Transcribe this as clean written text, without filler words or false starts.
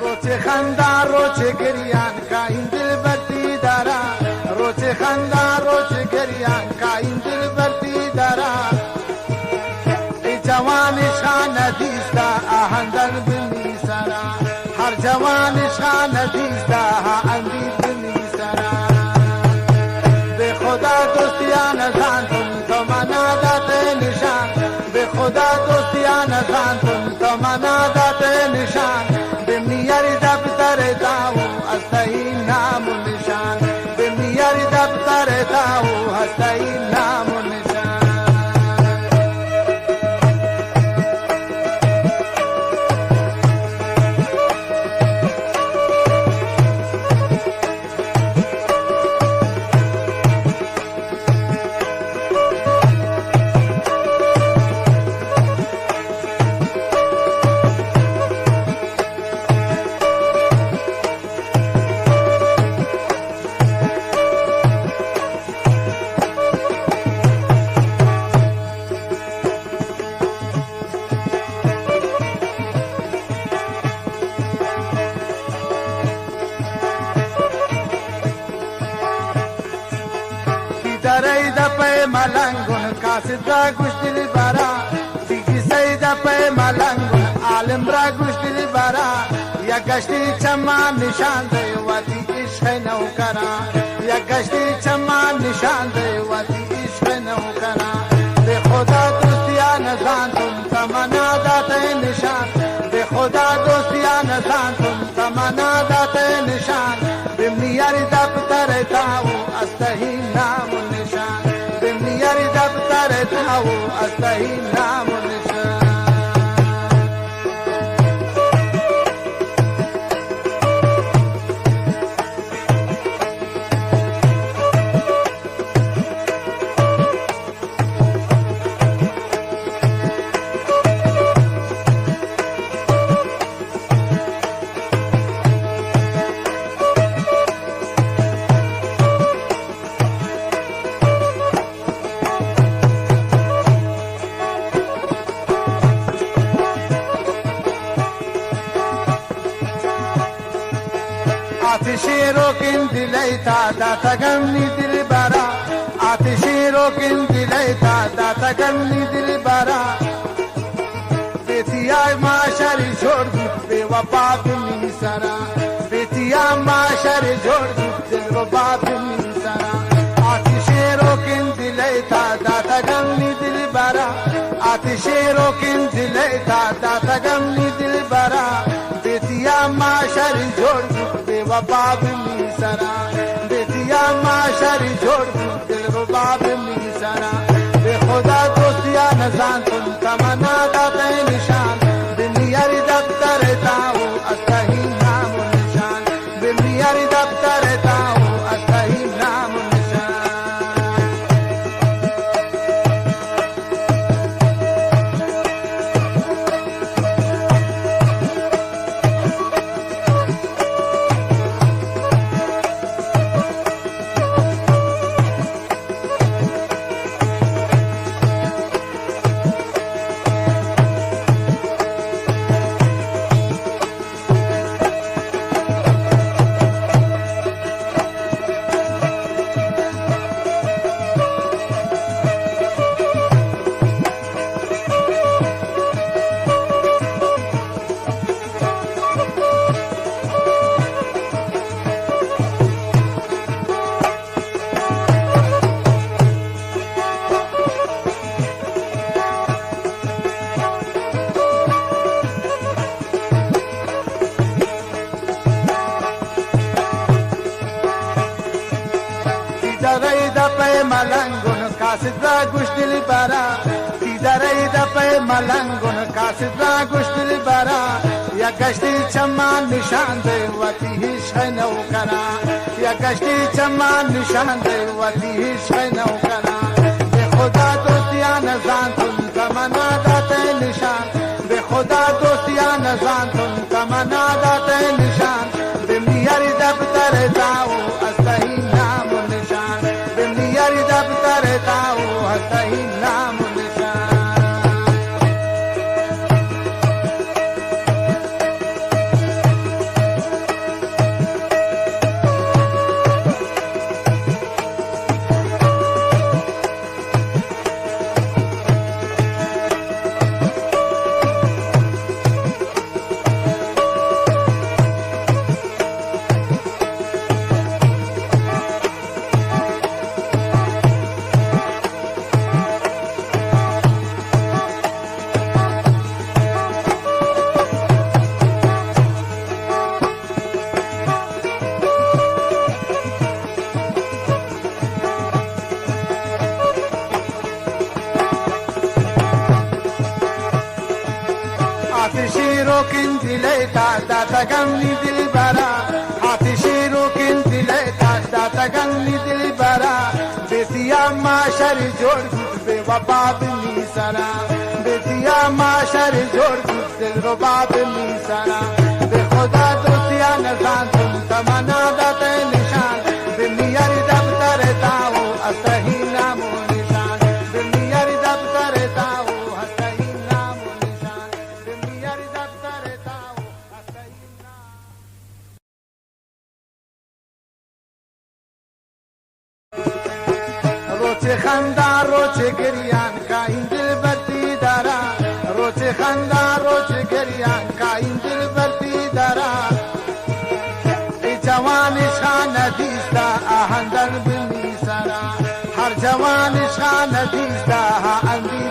روچ خندا روچ گریان کا این دل برتی دارا روچ خندا روچ گریان کا این دل برتی دارا ای جوان شان دیستا آهندر بنی سرا هر جوان شان دیستا آهندی بنی سرا به خدا دوستیان زانتون تو منا داده نشان به خدا دوستیان زانتون تو منا داده نشان بمیاری دفتر داو هستی نام و نشان بمیاری دفتر داو هستی نام و نشان دری دپای ملنگون کاسد را گوشتلی برا دیگی سی دپای ملنگون عالم را گوشتلی برا یا گشتی چمان نشان دی ودی عشق نوکرا یا گشتی چمان نشان دی ودی عشق نوکرا به خدا دوستیان زانتون تمنا داته نشان به خدا دوستیان زانتون تمنا داته نشان بمیاری دفتر تاو استهی نام نشان بمیاری دفتر تاو استهی نام نشان آتشی روکن دلیتا داتا گمنی دل بارا آتشی روکن دلیتا داتا گمنی دل بارا بیتیا معاشر جوڑ دید بے وفا بمی سرا بیتیا معاشر جوڑ دید دل وفا بمی سرا آتشی روکن دلیتا داتا گمنی دل بارا آتشی روکن دلیتا داتا گمنی دل بارا بیتیا معاشر جوڑ دید وفا بمی سرا بیتیا معاشر جوڑ دل ربا بمی سرا بے خدا دوستیان زانتون تمنا داتے نشان بمیاری دفتر تاو استہی نام نشان بمیاری دفتر تاو استہی نام نشان دیداری دپای ملنگون کاسد را گوشتلی برا دیداری دپای ملنگون کاسد را گوشتلی برا یا گشتی چمان نشان دی وتی عشق نوکرا یا گشتی چمان نشان دی وتی عشق نوکرا به خدا دوستیان زانتون تمنا داتے نشان به خدا دوستیان زانتون تمنا داتے نشان بمیاری دفتر داو استہی نام نشان بمیاری دفتر داو استہی نام نشان دلیتا داتگنی دل برا هاتی شیرو کن دلیتا داتگنی دل برا بیتیا معاشر جوڑ گفت بے وفا بنی سرا بیتیا معاشر جوڑ گفت دل ربا بنی سرا بے خدا دوستیا نزان تم تمنا دات نشان بنیاری دفتر داو استہی نام و نشان بنیاری دفتر داو استہی نام و نشان بنیاری دفتر داو استہی نام روچ خندا روچ گریان کا این دل بردی دارا روچ خندا روچ گریان کا این دل بردی دارا ای جوان شان دیستا آهندر بنی سرا هر جوان شان دیستا آهندر